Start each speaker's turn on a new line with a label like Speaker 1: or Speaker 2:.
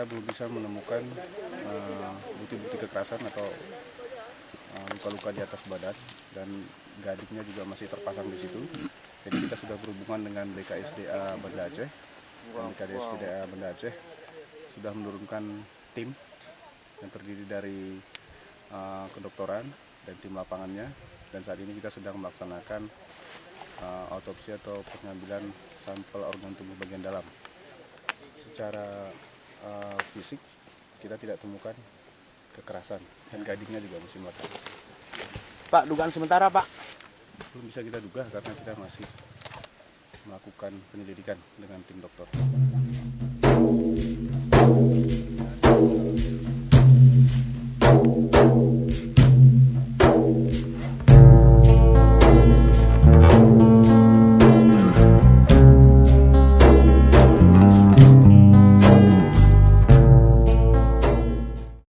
Speaker 1: belum bisa menemukan bukti-bukti kekerasan atau luka-luka di atas badan, dan gadingnya juga masih terpasang di situ. Jadi kita sudah berhubungan dengan BKSDA Banda Aceh, dan BKSDA Banda Aceh sudah menurunkan tim yang terdiri dari kedokteran dan tim lapangannya, dan saat ini kita sedang melaksanakan autopsi atau pengambilan sampel organ tubuh bagian dalam. Secara fisik kita tidak temukan kekerasan dan gadingnya juga masih matang.
Speaker 2: Pak, dugaan sementara Pak?
Speaker 1: Belum bisa kita duga karena kita masih melakukan penyelidikan dengan tim dokter.